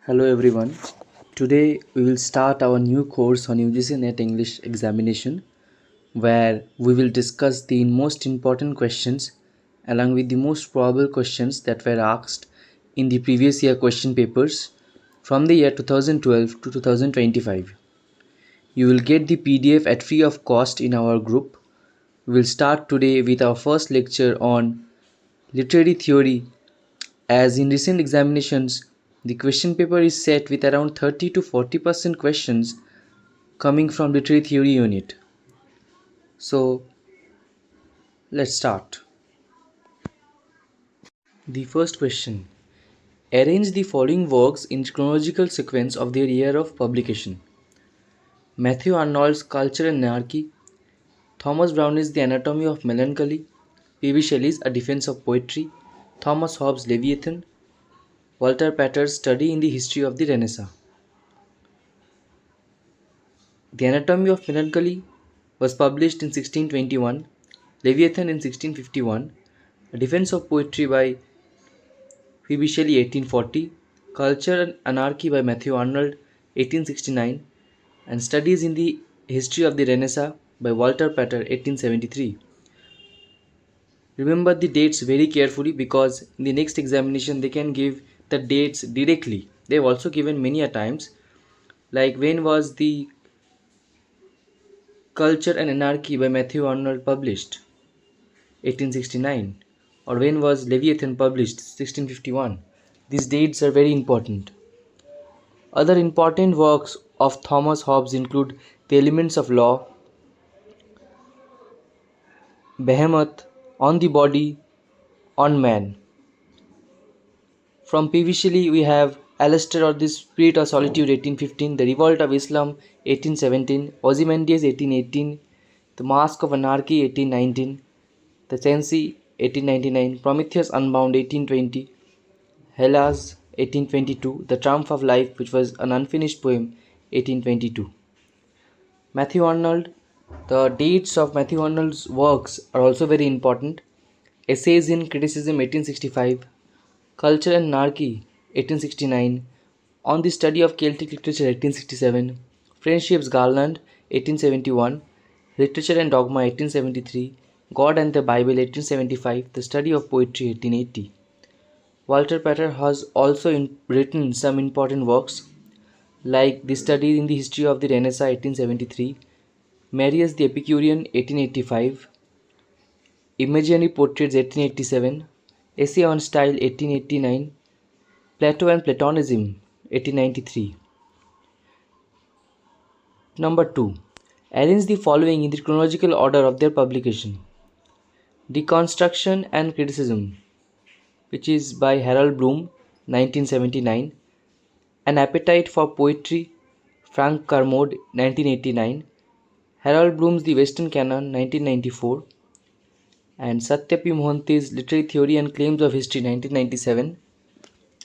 Hello everyone. Today we will start our new course on UGC Net English examination where we will discuss the most important questions along with the most probable questions that were asked in the previous year question papers from the year 2012 to 2025. You will get the PDF at free of cost in our group. We will start today with our first lecture on literary theory. As in recent examinations, the question paper is set with around 30 to 40% questions coming from literary theory unit. So let's start. The first question. Arrange the following works in chronological sequence of their year of publication. Matthew Arnold's Culture and Anarchy, Thomas Browne's The Anatomy of Melancholy, P.B. Shelley's A Defense of Poetry, Thomas Hobbes' Leviathan, Walter Pater's Study in the History of the Renaissance. The Anatomy of Melancholy was published in 1621, Leviathan in 1651, A Defense of Poetry by P.B. Shelley 1840, Culture and Anarchy by Matthew Arnold 1869, and Studies in the History of the Renaissance by Walter Pater 1873. Remember the dates very carefully because in the next examination they can give the dates directly. They have also given many a times like when was the Culture and Anarchy by Matthew Arnold published? 1869. Or when was Leviathan published? 1651. These dates are very important. Other important works of Thomas Hobbes include The Elements of Law, Behemoth, On the Body, On Man. From P.V. Shelley we have Alastair or the Spirit of Solitude 1815, The Revolt of Islam 1817, Ozymandias 1818, The Mask of Anarchy 1819, The Cenci 1899, Prometheus Unbound 1820, Hellas 1822, The Triumph of Life, which was an unfinished poem 1822. Matthew Arnold. The dates of Matthew Arnold's works are also very important. Essays in Criticism 1865, Culture and Anarchy 1869, On the Study of Celtic Literature 1867, Friendship's Garland 1871, Literature and Dogma 1873, God and the Bible 1875, The Study of Poetry 1880. Walter Pater has also written some important works like The Study in the History of the Renaissance 1873, Marius the Epicurean 1885, Imaginary Portraits 1887, Essay on Style 1889, Plato and Platonism 1893. Number 2. Arrange the following in the chronological order of their publication. Deconstruction and Criticism, which is by Harold Bloom 1979, An Appetite for Poetry, Frank Kermode 1989, Harold Bloom's The Western Canon 1994, and Satya P. Mohanty's Literary Theory and Claims of History 1997.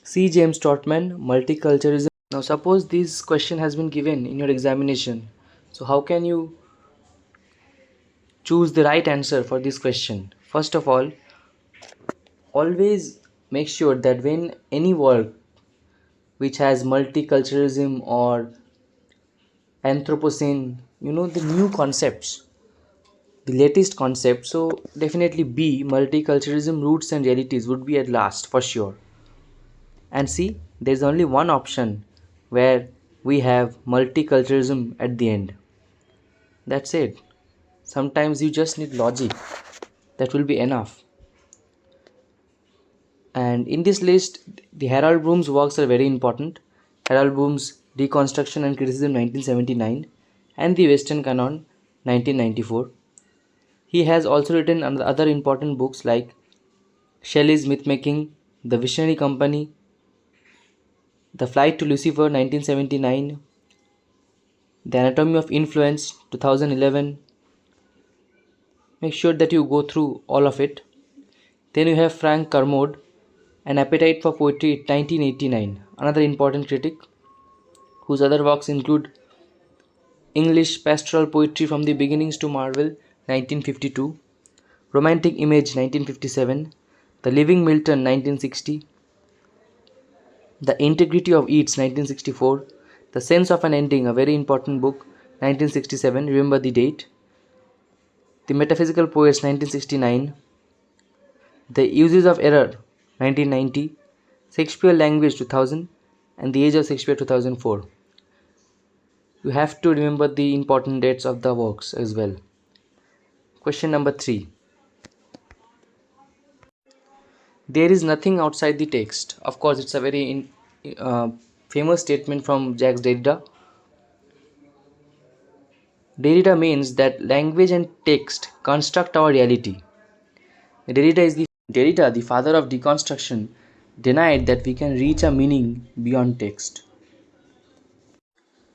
C. James Trotman, Multiculturalism. Now suppose this question has been given in your examination. So how can you choose the right answer for this question? First of all, always make sure that when any work which has multiculturalism or Anthropocene, the new concepts, the latest concept, so definitely B, multiculturalism, roots and realities would be at last for sure. And see, there's only one option where we have multiculturalism at the end. That's it. Sometimes you just need logic. That will be enough. And in this list, the Harold Bloom's works are very important. Harold Bloom's Deconstruction and Criticism 1979 and the Western Canon 1994. He has also written other important books like Shelley's Mythmaking, The Visionary Company, The Flight to Lucifer 1979, The Anatomy of Influence 2011. Make sure that you go through all of it. Then you have Frank Kermode, An Appetite for Poetry 1989, another important critic, whose other works include English Pastoral Poetry from the Beginnings to Marvel 1952, Romantic Image 1957, The Living Milton 1960, The Integrity of Eats, 1964. The Sense of an Ending, a very important book, 1967. Remember the date. The Metaphysical Poets, 1969. The Uses of Error, 1990. Shakespeare Language, 2000. And The Age of Shakespeare, 2004. You have to remember the important dates of the works as well. Question number 3. There is nothing outside the text. Of course, it's a very famous statement from Jacques Derrida. Derrida means that language and text construct our reality. Derrida, the father of deconstruction, denied that we can reach a meaning beyond text.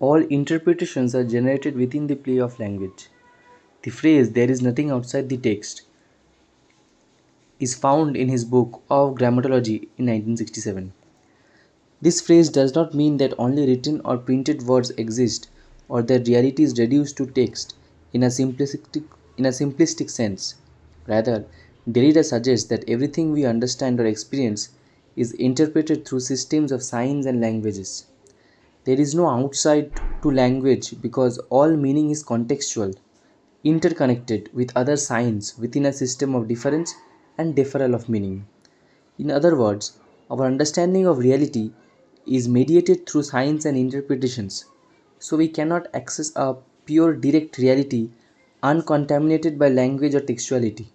All interpretations are generated within the play of language. The phrase "there is nothing outside the text" is found in his book of Grammatology in 1967. This phrase does not mean that only written or printed words exist or that reality is reduced to text in a simplistic sense. Rather, Derrida suggests that everything we understand or experience is interpreted through systems of signs and languages. There is no outside to language because all meaning is contextual, interconnected with other signs within a system of difference and deferral of meaning. In other words, our understanding of reality is mediated through signs and interpretations, so we cannot access a pure direct reality uncontaminated by language or textuality.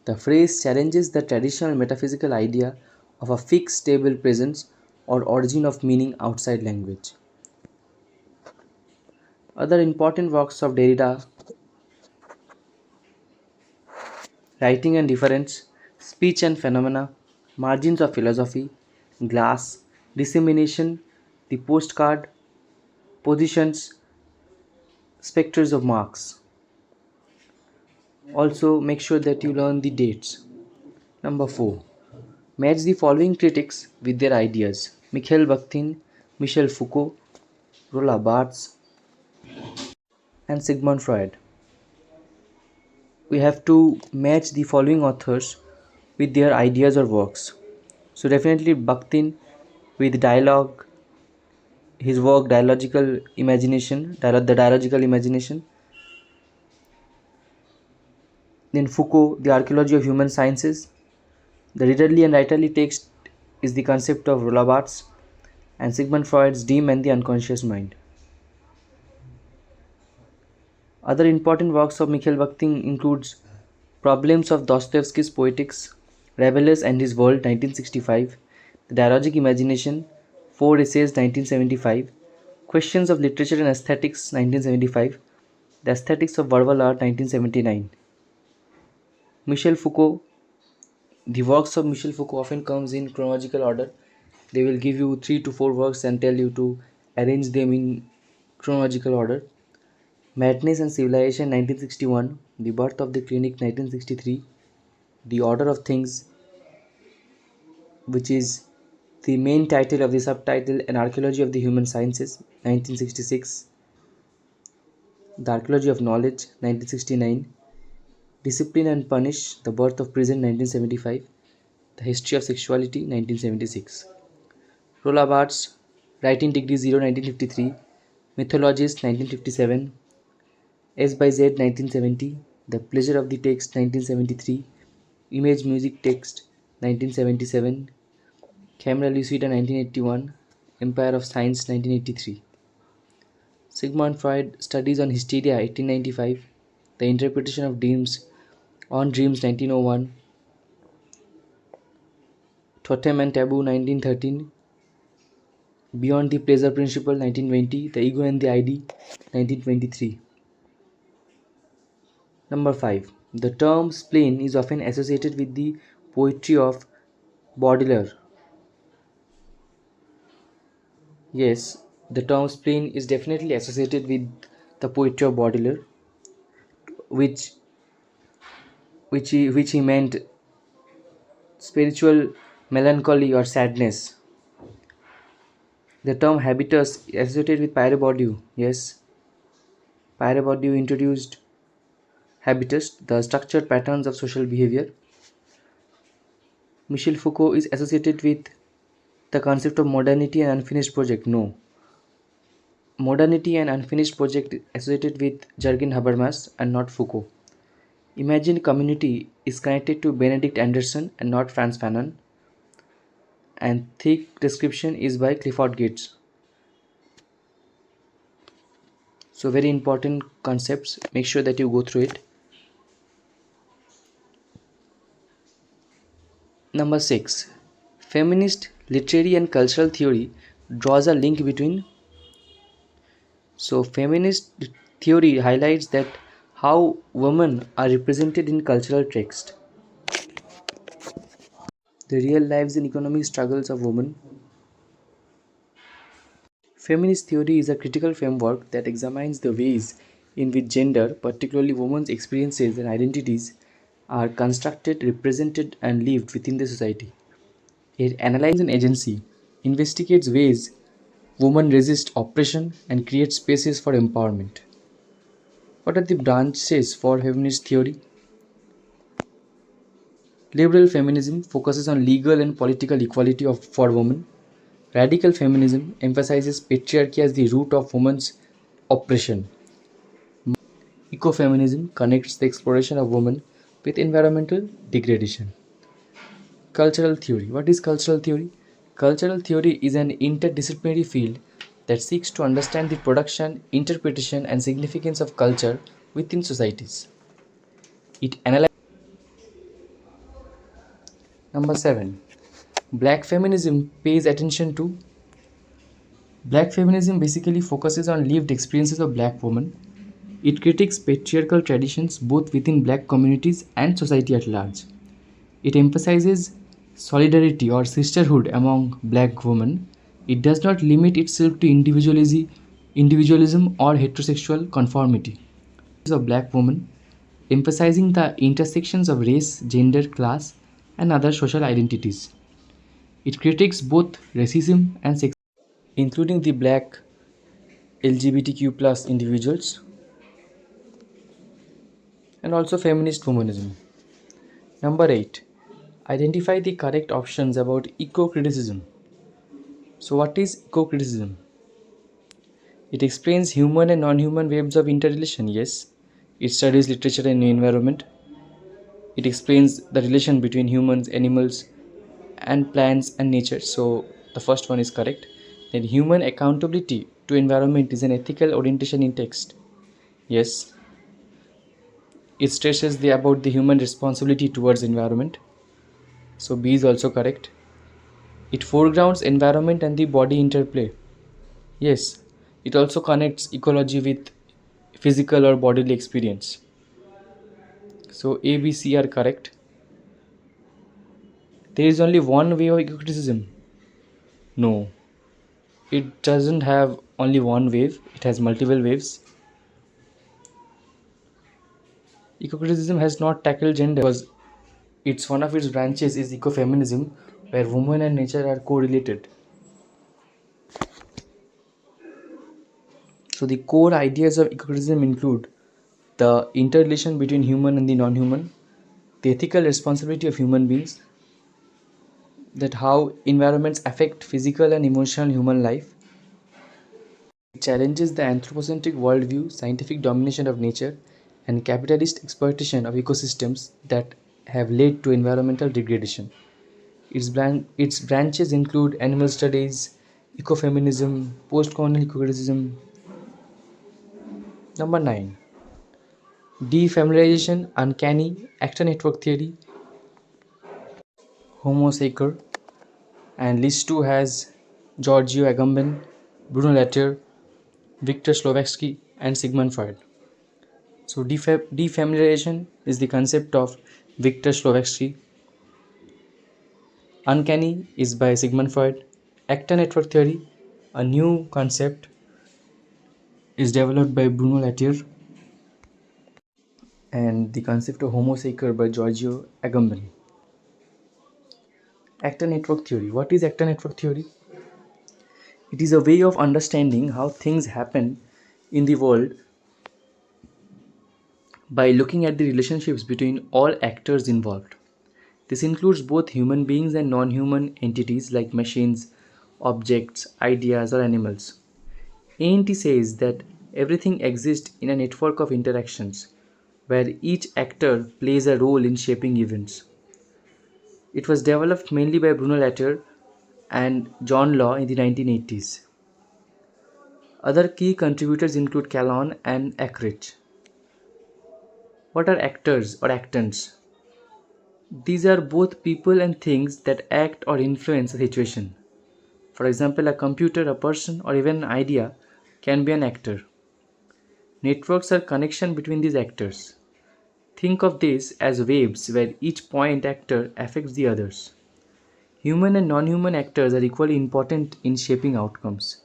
The phrase challenges the traditional metaphysical idea of a fixed stable presence or origin of meaning outside language. Other important works of Derrida: Writing and Difference, Speech and Phenomena, Margins of Philosophy, Glass, Dissemination, The Postcard, Positions, Spectres of Marx. Also, make sure that you learn the dates. Number 4. Match the following critics with their ideas: Mikhail Bakhtin, Michel Foucault, Roland Barthes, and Sigmund Freud. We have to match the following authors with their ideas or works. So definitely Bakhtin with dialogue, his work Dialogical Imagination, the Dialogical Imagination. Then Foucault, The Archaeology of Human Sciences. The readerly and writerly text is the concept of Roland Barthes, and Sigmund Freud's Dream and the Unconscious Mind. Other important works of Mikhail Bakhtin includes Problems of Dostoevsky's Poetics, Rabelais and His World, 1965, The Dialogic Imagination, 4 Essays, 1975, Questions of Literature and Aesthetics, 1975, The Aesthetics of Verbal Art, 1979. Michel Foucault. The works of Michel Foucault often comes in chronological order. They will give you 3 to 4 works and tell you to arrange them in chronological order. Madness and Civilization, 1961, The Birth of the Clinic, 1963, The Order of Things, which is the main title of the subtitle, An Archaeology of the Human Sciences, 1966, The Archaeology of Knowledge, 1969, Discipline and Punish, The Birth of Prison, 1975, The History of Sexuality, 1976. Roland Barthes, Writing Degree 0, 1953, Mythologies, 1957, S by Z, 1970, The Pleasure of the Text, 1973, Image Music Text, 1977, Camera Lucida, 1981, Empire of Science, 1983. Sigmund Freud, Studies on Hysteria, 1895, The Interpretation of Dreams, On Dreams, 1901, Totem and Taboo, 1913, Beyond the Pleasure Principle, 1920, The Ego and the ID, 1923. Number 5. The term spleen is often associated with the poetry of Baudelaire. Yes, the term spleen is definitely associated with the poetry of Baudelaire, which he meant spiritual melancholy or sadness. The term habitus is associated with Pierre Bourdieu. Yes, Pierre Bourdieu introduced habitus, the structured patterns of social behavior. Michel Foucault is associated with The concept of modernity and unfinished project. No. Modernity and unfinished project associated with Jürgen Habermas and not Foucault. Imagined community is connected to Benedict Anderson and not Franz Fanon. And thick description is by Clifford Geertz. So very important concepts. Make sure that you go through it. Number 6. Feminist literary and cultural theory draws a link between. So feminist theory highlights that how women are represented in cultural text, the real lives and economic struggles of women. Feminist theory is a critical framework that examines the ways in which gender, particularly women's experiences and identities, are constructed, represented, and lived within the society. It analyzes an agency, investigates ways women resist oppression, and create spaces for empowerment. What are the branches for feminist theory? Liberal feminism focuses on legal and political equality for women. Radical feminism emphasizes patriarchy as the root of women's oppression. Ecofeminism connects the exploration of women with environmental degradation. Cultural theory. What is cultural theory? Cultural theory is an interdisciplinary field that seeks to understand the production, interpretation, and significance of culture within societies. It analyzes. Number 7. Black feminism pays attention to. Black feminism basically focuses on lived experiences of black women. It critiques patriarchal traditions both within black communities and society at large. It emphasizes solidarity or sisterhood among black women. It does not limit itself to individualism or heterosexual conformity. Of black women, emphasizing the intersections of race, gender, class, and other social identities. It critiques both racism and sexism, including the black LGBTQ plus individuals, and also feminist womanism. Number 8. Identify the correct options about eco-criticism. So what is eco-criticism? It explains human and non-human webs of interrelation, yes. It studies literature and environment. It explains the relation between humans, animals, and plants and nature. So the first one is correct. Then human accountability to environment is an ethical orientation in text. Yes. It stresses about the human responsibility towards environment. So B is also correct. It foregrounds environment and the body interplay. Yes. It also connects ecology with physical or bodily experience. So A, B, C are correct. There is only one way of eco-criticism. No. It doesn't have only one wave. It has multiple waves. Eco-criticism has not tackled gender because one of its branches is ecofeminism, where woman and nature are correlated. So the core ideas of eco-criticism include the interrelation between human and the non-human, the ethical responsibility of human beings, that how environments affect physical and emotional human life. It challenges the anthropocentric worldview, scientific domination of nature, and capitalist exploitation of ecosystems that have led to environmental degradation. Its branches include animal studies, ecofeminism, post-colonial eco-criticism. Number 9. Defamiliarization, uncanny, actor network theory, Homo Sacer, and list 2 has Giorgio Agamben, Bruno Latour, Victor Slovatsky, and Sigmund Freud. So defamiliarization is the concept of Victor Slovatsky. Uncanny is by Sigmund Freud. Actor network theory, a new concept, is developed by Bruno Latour. And the concept of Homo Sacer by Giorgio Agamben. Actor network theory. What is actor network theory? It is a way of understanding how things happen in the world by looking at the relationships between all actors involved. This includes both human beings and non-human entities like machines, objects, ideas, or animals. ANT says that everything exists in a network of interactions where each actor plays a role in shaping events. It was developed mainly by Bruno Latour and John Law in the 1980s. Other key contributors include Canon and Ugcnet. What are actors or actants? These are both people and things that act or influence a situation. For example, a computer, a person, or even an idea can be an actor. Networks are connection between these actors. Think of this as waves where each point actor affects the others. Human and non-human actors are equally important in shaping outcomes.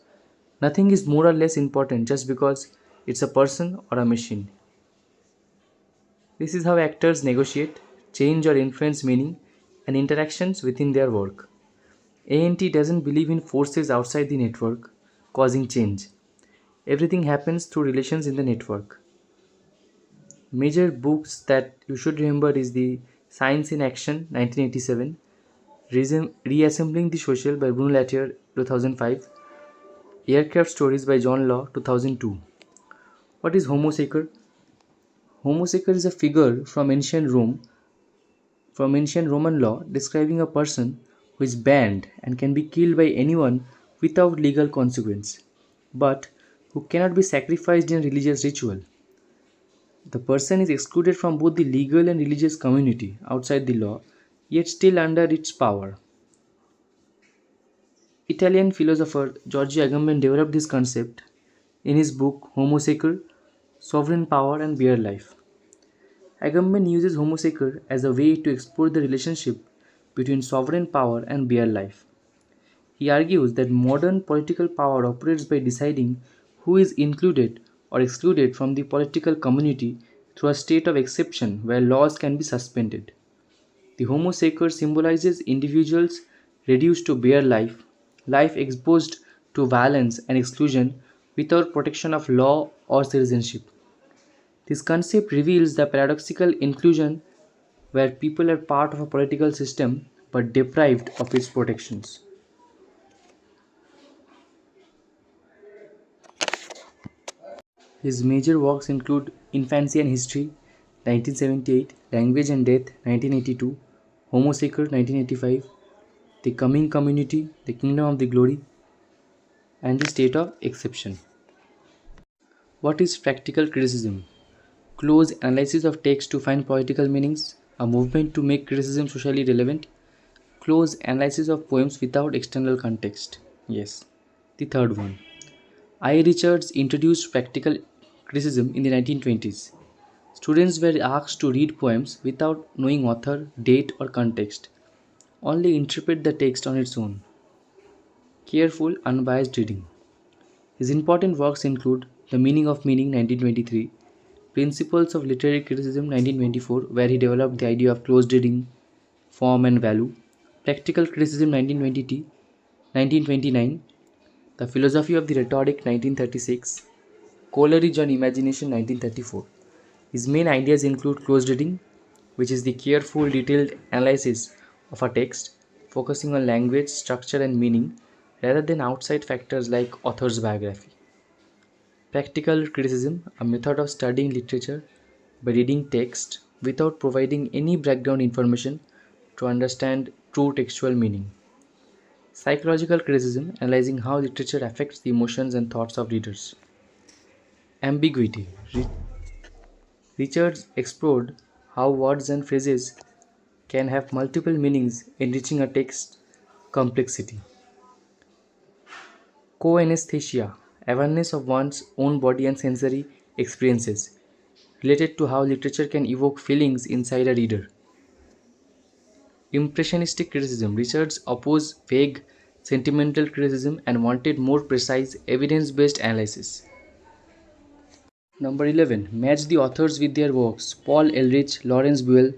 Nothing is more or less important just because it's a person or a machine. This is how actors negotiate, change or influence meaning and interactions within their work. ANT doesn't believe in forces outside the network causing change. Everything happens through relations in the network. Major books that you should remember is the Science in Action 1987, Reassembling the Social by Bruno Latour 2005, Aircraft Stories by John Law 2002. What is Homo Sacer? Homo Sacer is a figure from ancient Roman law describing a person who is banned and can be killed by anyone without legal consequence, but who cannot be sacrificed in a religious ritual. The person is excluded from both the legal and religious community outside the law, yet still under its power. Italian philosopher Giorgio Agamben developed this concept in his book Homo Sacer, Sovereign Power and Bare Life. Agamben uses Homo Sacer as a way to explore the relationship between sovereign power and bare life. He argues that modern political power operates by deciding who is included or excluded from the political community through a state of exception where laws can be suspended. The Homo Sacer symbolizes individuals reduced to bare life, life exposed to violence and exclusion without protection of law or citizenship. This concept reveals the paradoxical inclusion where people are part of a political system but deprived of its protections. His major works include Infancy and History, 1978, Language and Death, 1982, Homo Sacer, 1985, The Coming Community, The Kingdom of the Glory, and The State of Exception. What is practical criticism? Close analysis of text to find political meanings, a movement to make criticism socially relevant, close analysis of poems without external context. Yes. The third one. I. Richards introduced practical criticism in the 1920s. Students were asked to read poems without knowing author, date, or context. Only interpret the text on its own. Careful, unbiased reading. His important works include The Meaning of Meaning 1923, Principles of Literary Criticism 1924, where he developed the idea of closed reading, form and value, Practical Criticism 1929, The Philosophy of the Rhetoric 1936, Coleridge on Imagination 1934. His main ideas include closed reading, which is the careful, detailed analysis of a text, focusing on language, structure, and meaning rather than outside factors like author's biography. Practical criticism, a method of studying literature by reading text without providing any background information to understand true textual meaning. Psychological criticism, analyzing how literature affects the emotions and thoughts of readers. Ambiguity. Richards explored how words and phrases can have multiple meanings, enriching a text's complexity. Co-anesthesia, awareness of one's own body and sensory experiences, related to how literature can evoke feelings inside a reader. Impressionistic criticism. Richards opposed vague, sentimental criticism and wanted more precise, evidence-based analysis. Number 11. Match the authors with their works. Paul Ehrlich, Lawrence Buell,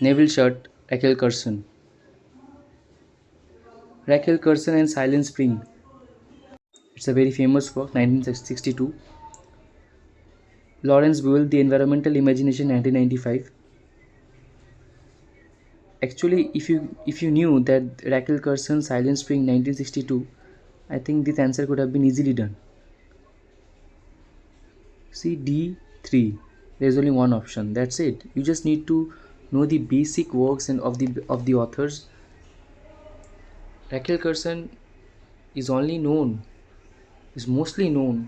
Neville Shutt, Raquel Carson. Raquel Carson and Silent Spring. It's a very famous work, 1962. Lawrence Buell, The Environmental Imagination, 1995. Actually, if you knew that Raquel Carson's Silent Spring, 1962, I think this answer could have been easily done. See D3. There's only one option. That's it. You just need to know the basic works and of the authors. Raquel Carson is mostly known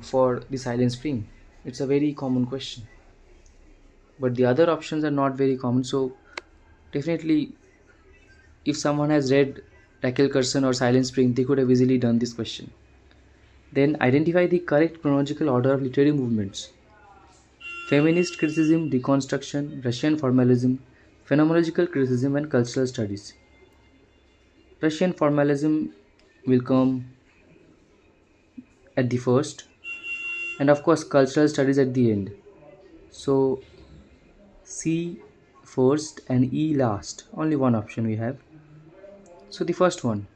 for the Silent Spring. It's a very common question. But the other options are not very common. So definitely, if someone has read Raquel Carson or Silent Spring, they could have easily done this question. Then identify the correct chronological order of literary movements. Feminist criticism, deconstruction, Russian formalism, phenomenological criticism, and cultural studies. Russian formalism will come at the first, and of course, cultural studies at the end. So, C first and E last. Only one option we have. So, the first one.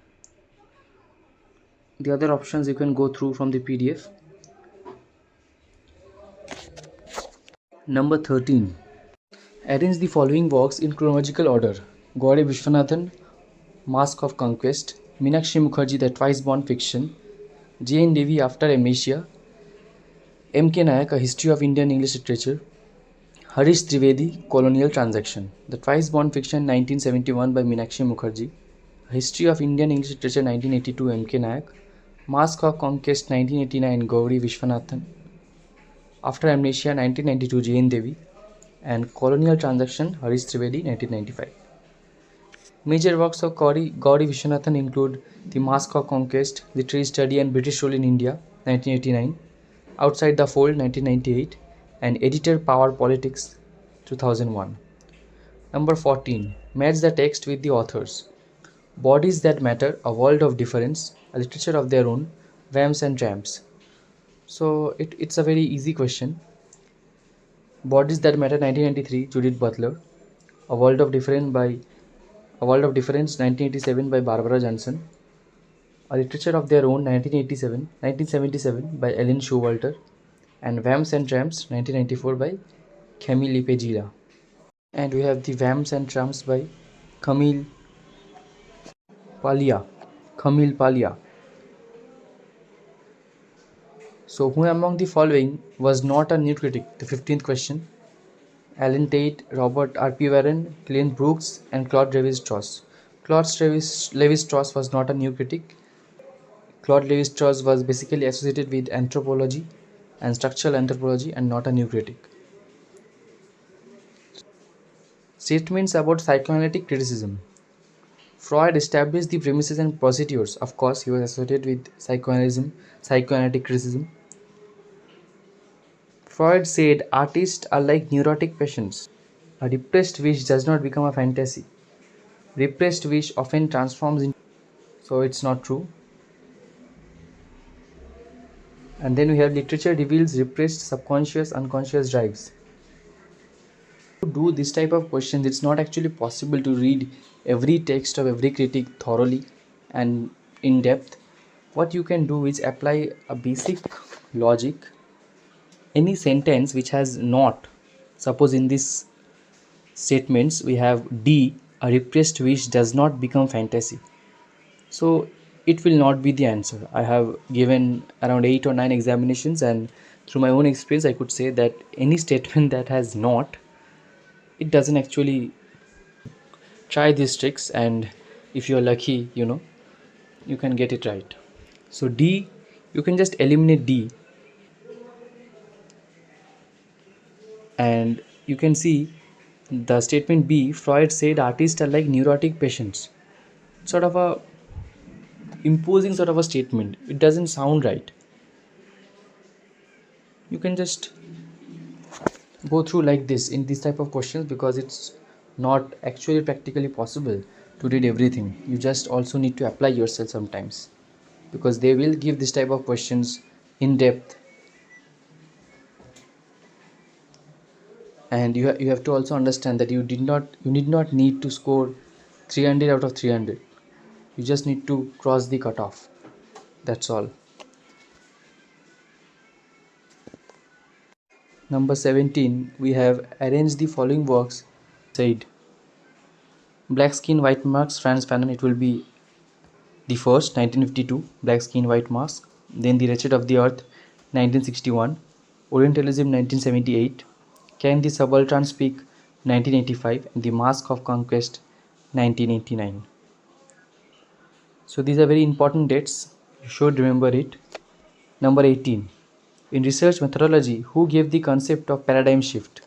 The other options you can go through from the PDF. Number 13. Arrange the following works in chronological order. Gauri Vishwanathan, Mask of Conquest, Meenakshi Mukherjee, The Twice-Born Fiction, J.N. Davy, After Amnesia, M.K. Nayak, A History of Indian English Literature, Harish Trivedi, Colonial Transaction, The Twice-Born Fiction 1971 by Meenakshi Mukherjee, A History of Indian English Literature 1982 M.K. Nayak, Mask of Conquest 1989 Gauri Vishwanathan, After Amnesia 1992 J.N. Davy, and Colonial Transaction Harish Trivedi 1995. Major works of Gauri Vishwanathan include The Mask of Conquest, Literary Study and British Rule in India 1989, Outside the Fold 1998, and Editor Power Politics 2001. Number 14. Match the text with the authors. Bodies That Matter, A World of Difference, A Literature of Their Own, Vamps and Tramps. So it's a very easy question. Bodies That Matter 1993 Judith Butler, A World of Difference 1987 by Barbara Johnson, A Literature of Their Own 1977 by Ellen Showalter, and Vamps and Tramps 1994 by Camille Pegida. And we have the Vamps and Tramps by Camille Paglia. So who among the following was not a new critic? The 15th question. Alan Tate, Robert R.P. Warren, Glenn Brooks, and Claude Lévi-Strauss. Claude Lévi-Strauss was not a new critic. Claude Lévi-Strauss was basically associated with anthropology and structural anthropology and not a new critic. Statements about psychoanalytic criticism. Freud established the premises and procedures. Of course, he was associated with psychoanalytic criticism. Freud said artists are like neurotic patients. A repressed wish does not become a fantasy. Repressed wish often transforms into. So it's not true. And then we have literature reveals repressed subconscious unconscious drives. To do this type of questions, it's not actually possible to read every text of every critic thoroughly and in depth. What you can do is apply a basic logic. Any sentence which has not, suppose in this statements we have D, a repressed wish does not become fantasy. So it will not be the answer. I have given around 8 or 9 examinations, and through my own experience I could say that any statement that has not, it doesn't actually. Try these tricks, and if you're lucky, you can get it right. So D, you can just eliminate D, and you can see the statement B. Freud said artists are like neurotic patients. Sort of a imposing sort of a statement. It doesn't sound right. You can just go through like this in this type of questions, because it's not actually practically possible to read everything. You just also need to apply yourself sometimes, because they will give this type of questions in depth, and you have to also understand that you need not need to score 300 out of 300. You just need to cross the cutoff. That's all. Number 17, we have arranged the following works. Said Black Skin, White Marks, Franz Fanon. It will be The first, 1952, Black Skin, White Mask. Then The Wretched of the Earth, 1961. Orientalism, 1978. Can the Subaltern Speak, 1985. And The Mask of Conquest, 1989. So these are very important dates. You should remember it. Number 18. In research methodology, who gave the concept of paradigm shift?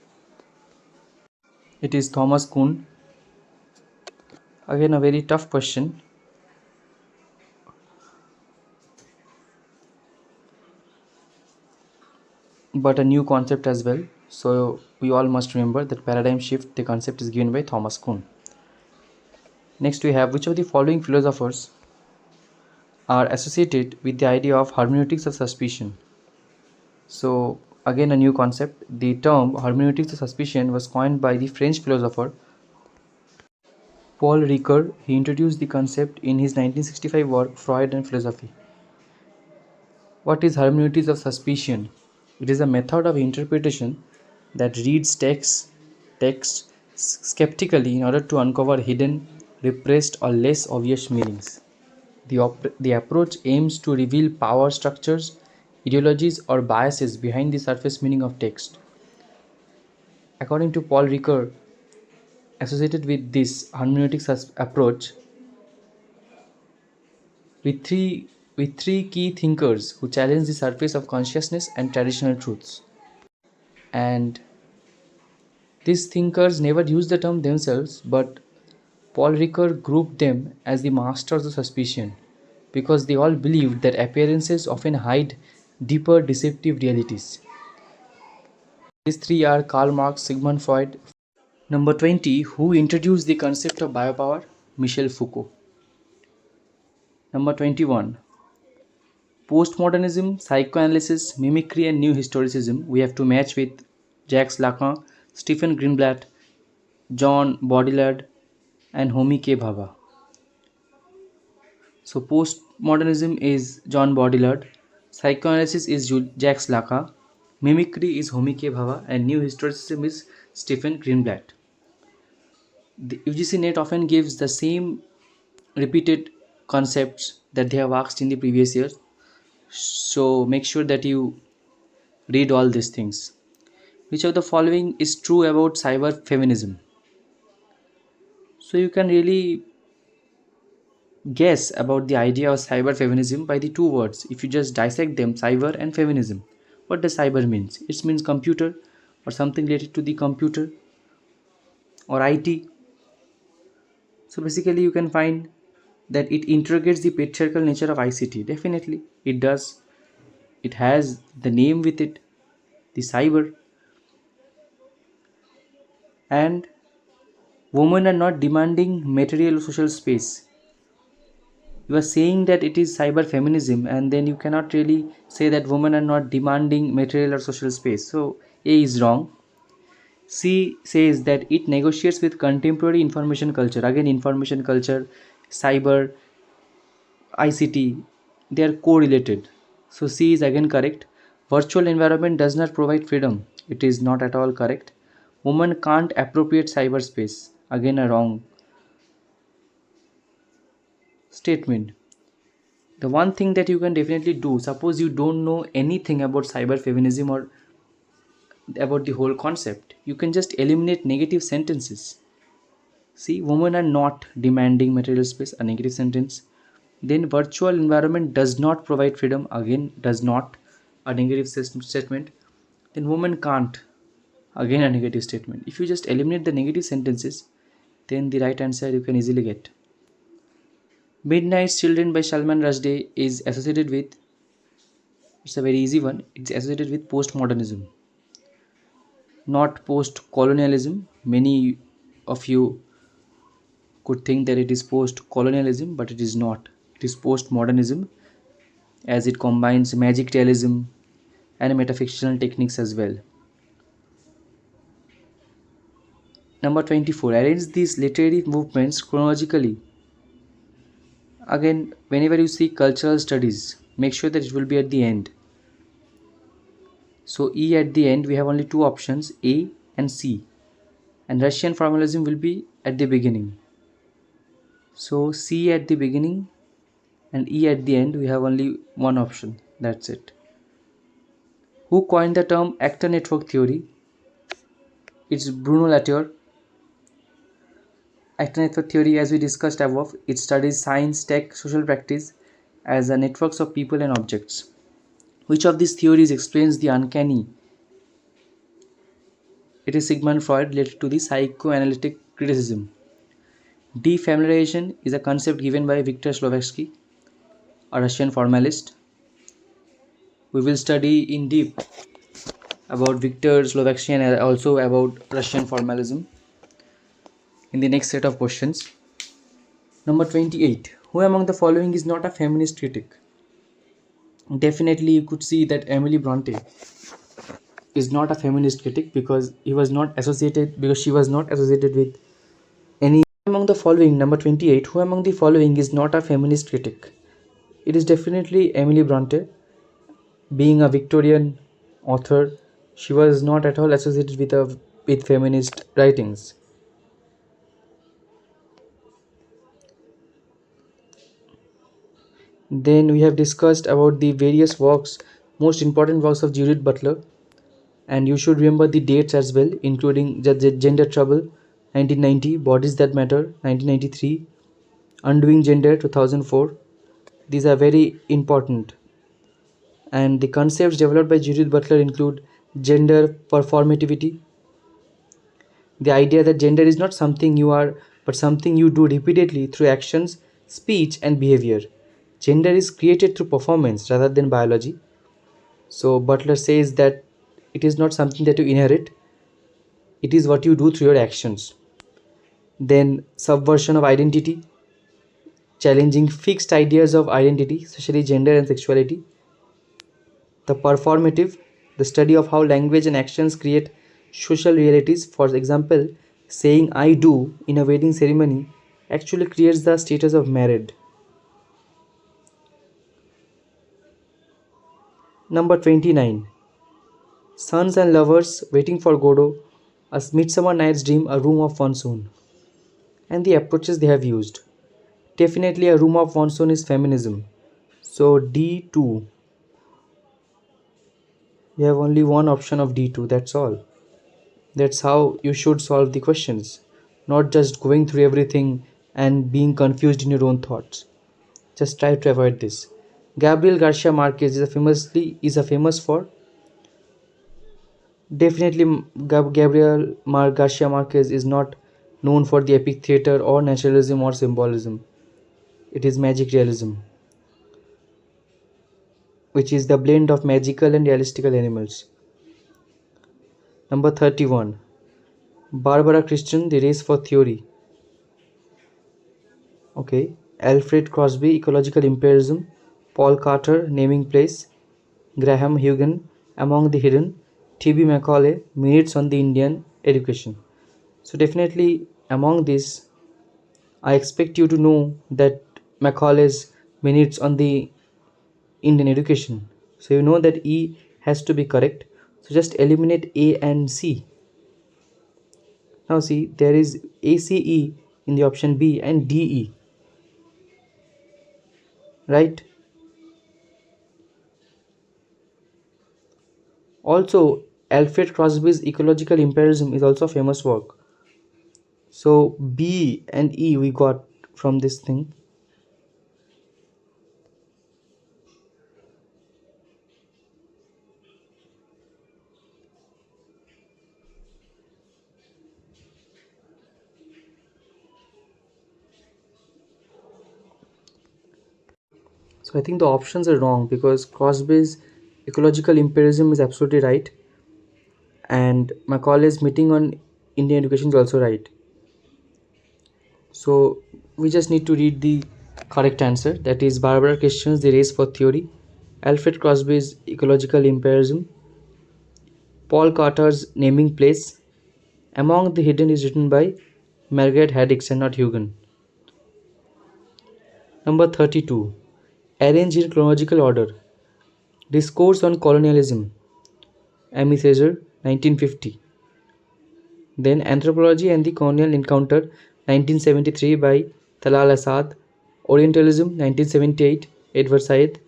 It is Thomas Kuhn. Again, a very tough question. But a new concept as well. So we all must remember that paradigm shift, the concept is given by Thomas Kuhn. Next we have, which of the following philosophers are associated with the idea of hermeneutics of suspicion? So again a new concept. The term hermeneutics of suspicion was coined by the French philosopher Paul Ricoeur. He introduced the concept in his 1965 work Freud and Philosophy. What is hermeneutics of suspicion? It is a method of interpretation that reads text skeptically in order to uncover hidden, repressed, or less obvious meanings. The approach aims to reveal power structures, ideologies, or biases behind the surface meaning of text. According to Paul Ricoeur, associated with this hermeneutics approach with three key thinkers who challenge the surface of consciousness and traditional truths. And these thinkers never used the term themselves, but Paul Ricoeur grouped them as the masters of suspicion because they all believed that appearances often hide deeper deceptive realities. These three are Karl Marx, Sigmund Freud. Number 20, who introduced the concept of biopower? Michel Foucault. Number 21, postmodernism, psychoanalysis, mimicry, and new historicism. We have to match with Jacques Lacan, Stephen Greenblatt, John Baudrillard, and Homi K. Bhabha. So postmodernism is John Baudrillard, psychoanalysis is Jacques Lacan, mimicry is Homi K. Bhabha, and new historicism is Stephen Greenblatt. The UGC net often gives the same repeated concepts that they have asked in the previous years. So make sure that you read all these things. Which of the following is true about cyber feminism? So you can really guess about the idea of cyber feminism by the two words. If you just dissect them, cyber and feminism. What does cyber means? It means computer or something related to the computer or IT. So basically you can find that it interrogates the patriarchal nature of ICT. Definitely it does. It has the name with it, the cyber. And women are not demanding material or social space. You are saying that it is cyber feminism, and then you cannot really say that women are not demanding material or social space. So A is wrong. C says that it negotiates with contemporary information culture. Again, information culture, cyber, ICT, they are correlated. So C is again correct. Virtual environment does not provide freedom. It is not at all correct. Woman can't appropriate cyberspace. Again, a wrong statement. The one thing that you can definitely do, suppose you don't know anything about cyber feminism or about the whole concept, you can just eliminate negative sentences. See, women are not demanding material space, a negative sentence. Then virtual environment does not provide freedom, again does not, a negative statement. Then woman can't, again a negative statement. If you just eliminate the negative sentences, then the right answer you can easily get. Midnight's Children by Salman Rushdie is associated with, it's a very easy one, it's associated with postmodernism, not post-colonialism. Many of you could think that it is post-colonialism, but it is not. It is postmodernism, as it combines magic realism and metafictional techniques as well. Number 24, arrange these literary movements chronologically. Again, whenever you see cultural studies, make sure that it will be at the end. So E at the end, we have only two options, A and C. And Russian formalism will be at the beginning. So C at the beginning and E at the end, we have only one option. That's it. Who coined the term actor network theory? It's Bruno Latour. Actor network theory, as we discussed above, it studies science, tech, social practice as a networks of people and objects. Which of these theories explains the uncanny? It is Sigmund Freud related to the psychoanalytic criticism. Defamiliarization is a concept given by Viktor Slovatsky, a Russian formalist. We will study in deep about Viktor Slovatsky and also about Russian formalism in the next set of questions. Number 28. Who among the following is not a feminist critic? Definitely you could see that Emily Bronte is not a feminist critic because she was not associated with any among the following. Number 28. Who among the following is not a feminist critic? It is definitely Emily Bronte. Being a Victorian author, she was not at all associated with feminist writings. Then we have discussed about the various works, most important works of Judith Butler, and you should remember the dates as well, including Gender Trouble 1990, Bodies That Matter 1993, Undoing Gender 2004. These are very important, and the concepts developed by Judith Butler include gender performativity, the idea that gender is not something you are but something you do repeatedly through actions, speech and behavior. Gender is created through performance rather than biology. So Butler says that it is not something that you inherit, it is what you do through your actions. Then subversion of identity, challenging fixed ideas of identity, especially gender and sexuality. The performative, the study of how language and actions create social realities. For example, saying I do in a wedding ceremony actually creates the status of married. Number 29. Sons and Lovers, Waiting for Godot, A Midsummer Night's Dream, A Room of Monsoon. And the approaches they have used. Definitely A Room of Monsoon is feminism. So D2. You have only one option of D2, that's all. That's how you should solve the questions, not just going through everything and being confused in your own thoughts. Just try to avoid this. Gabriel Garcia Marquez is a famous for. Definitely, Garcia Marquez is not known for the epic theater or naturalism or symbolism. It is magic realism, which is the blend of magical and realistical animals. Number 31. Barbara Christian, The Race for Theory. Okay. Alfred Crosby, Ecological Imperialism. Paul Carter, Naming Place. Graham Hugan, Among the Hidden. T.B. Macaulay, Minutes on the Indian Education. So definitely among these, I expect you to know that Macaulay's Minutes on the Indian Education. So you know that E has to be correct. So just eliminate A and C. Now see, there is ACE in the option B and DE. Right? Also, Alfred Crosby's Ecological Imperialism is also a famous work. So B and E we got from this thing. So I think the options are wrong because Crosby's Ecological Imperialism is absolutely right, and Macaulay's Meeting on Indian Education is also right. So we just need to read the correct answer, that is Barbara Christian's The Race for Theory, Alfred Crosby's Ecological Imperialism, Paul Carter's Naming Place, Among the Hidden is written by Margaret Haddix and not Hugan. Number 32. Arrange in chronological order. Discourse on Colonialism, Amy Caesar, 1950. Then Anthropology and the Colonial Encounter, 1973 by Talal Asad. Orientalism, 1978. Edward Said.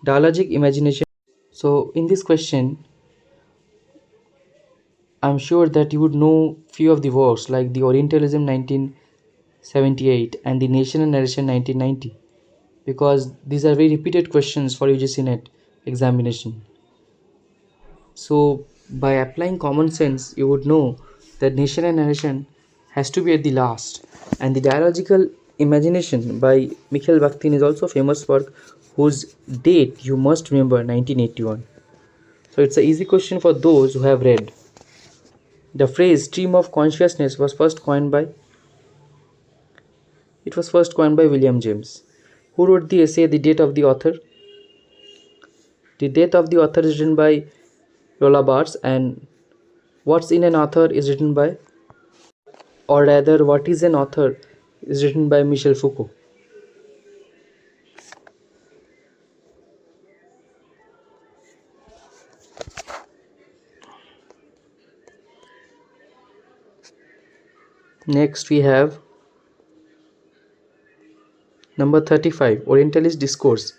Dialogic imagination. So in this question, I'm sure that you would know few of the works like the Orientalism 1978 and the Nation and Narration 1990, because these are very repeated questions for UGC net examination. So by applying common sense, you would know that Nation and Narration has to be at the last. And the Dialogical Imagination by Mikhail Bakhtin is also a famous work whose date you must remember, 1981. So it's an easy question for those who have read. The phrase stream of consciousness was first coined by William James. Who wrote the essay The Date of the Author? The Death of the Author is written by Roland Barthes, and What's in an Author is written by, or rather, What is an Author is written by Michel Foucault. Next, we have number 35. Orientalist discourse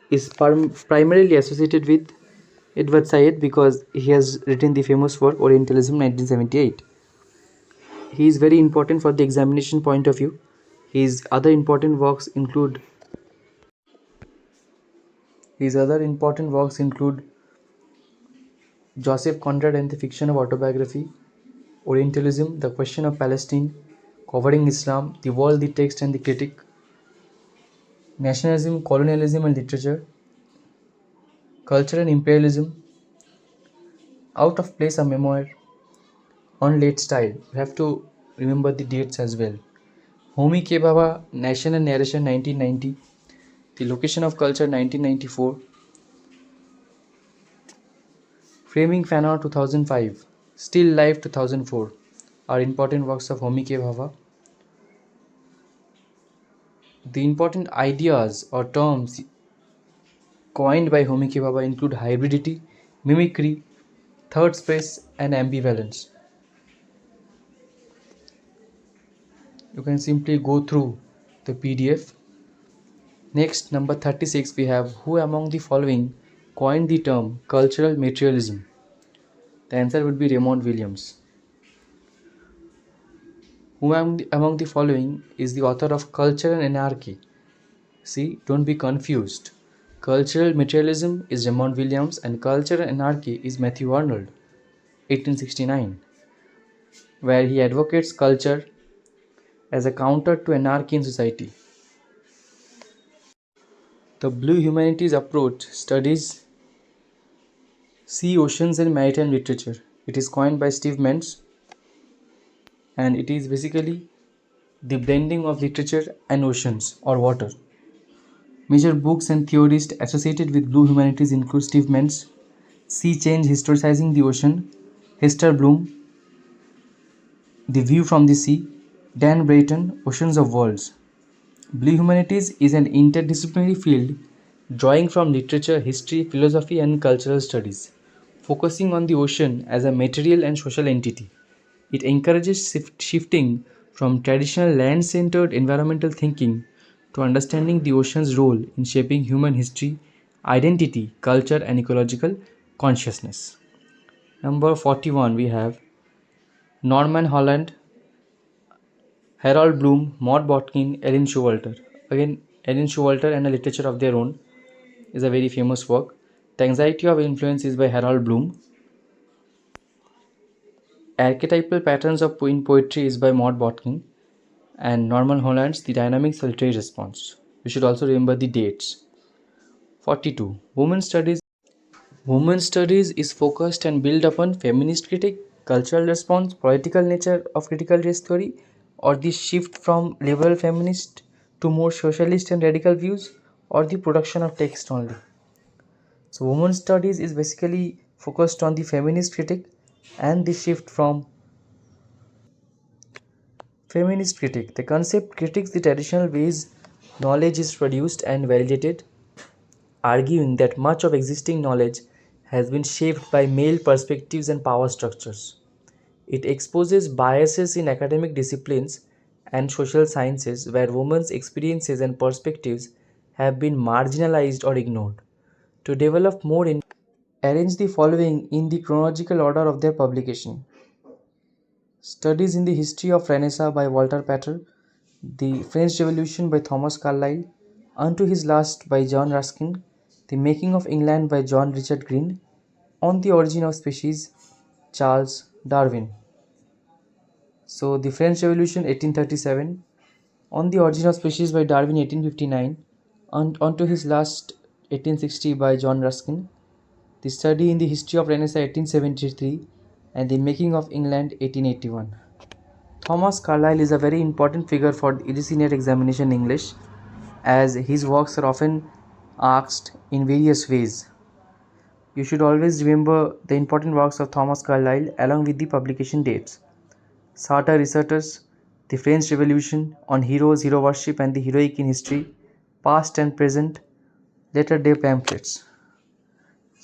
is primarily associated with Edward Said because he has written the famous work Orientalism 1978. He is very important for the examination point of view. His other important works include Joseph Conrad and the Fiction of Autobiography, Orientalism, The Question of Palestine, Covering Islam, The World, the Text and the Critic, Nationalism, Colonialism and Literature, Culture and Imperialism, Out of Place, a Memoir, On Late Style. You have to remember the dates as well. Homi K. Bhabha, Nation and Narration 1990, The Location of Culture 1994, Framing Fanor 2005, Still Life 2004 are important works of Homi K. Bhabha. The important ideas or terms coined by Homi K. Bhabha include hybridity, mimicry, third space, and ambivalence. You can simply go through the PDF. Next, number 36, we have who among the following coined the term cultural materialism? The answer would be Raymond Williams. Who among the following is the author of Culture and Anarchy? See, don't be confused. Cultural materialism is Raymond Williams and Culture and Anarchy is Matthew Arnold, 1869, where he advocates culture as a counter to anarchy in society. The Blue Humanities approach studies sea, oceans, and maritime literature. It is coined by Steve Mentz, and it is basically the blending of literature and oceans or water. Major books and theorists associated with Blue Humanities include Steve Mentz, Sea Change Historicizing the Ocean, Hester Bloom, The View from the Sea, Dan Brayton, Oceans of Worlds. Blue Humanities is an interdisciplinary field drawing from literature, history, philosophy, and cultural studies, focusing on the ocean as a material and social entity. It encourages shifting from traditional land centered environmental thinking to understanding the ocean's role in shaping human history, identity, culture, and ecological consciousness. Number 41, we have Norman Holland, Harold Bloom, Maud Botkin, Ellen Showalter. Again, Ellen Showalter and a literature of their own is a very famous work. The Anxiety of Influence is by Harold Bloom. Archetypal Patterns of in Poetry is by Maud Botkin. And Norman Holland's The Dynamics of Literary Response. You should also remember the dates. 42. Women's Studies. Women's Studies is focused and built upon feminist critique, cultural response, political nature of critical race theory, or the shift from liberal feminist to more socialist and radical views, or the production of text only. So women's studies is basically focused on the feminist critique and the shift from feminist critique. The concept critiques the traditional ways knowledge is produced and validated, arguing that much of existing knowledge has been shaped by male perspectives and power structures. It exposes biases in academic disciplines and social sciences where women's experiences and perspectives have been marginalized or ignored. To develop more arrange the following in the chronological order of their publication. Studies in the History of Renaissance by Walter Pater, The French Revolution by Thomas Carlyle, Unto His Last by John Ruskin, The Making of England by John Richard Green, On the Origin of Species, Charles Darwin. So, The French Revolution 1837, On the Origin of Species by Darwin 1859, Unto His Last 1860 by John Ruskin, The Study in the History of Renaissance 1873, and The Making of England 1881. Thomas Carlyle is a very important figure for UGC examination English, as his works are often asked in various ways. You should always remember the important works of Thomas Carlyle along with the publication dates. Sartre Researchers, The French Revolution, On Heroes, Hero Worship and the Heroic in History, Past and Present, Latter Day Pamphlets.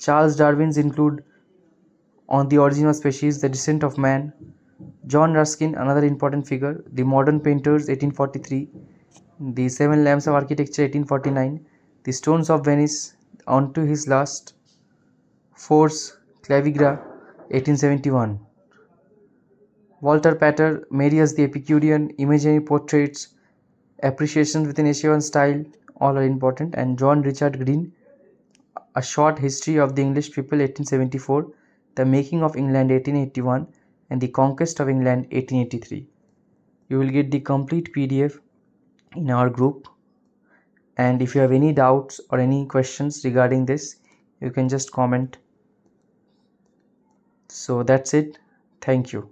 Charles Darwin's include On the Origin of Species, The Descent of Man. John Ruskin, another important figure, The Modern Painters 1843, The Seven Lamps of Architecture 1849, The Stones of Venice, Unto His Last, Force Clavigra 1871. Walter Pater, Marius the Epicurean, Imaginary Portraits, Appreciations within Asian Style, all are important. And John Richard Green, A Short History of the English People 1874, The Making of England 1881, and The Conquest of England 1883. You will get the complete PDF in our group, and if you have any doubts or any questions regarding this, you can just comment. So that's it. Thank you.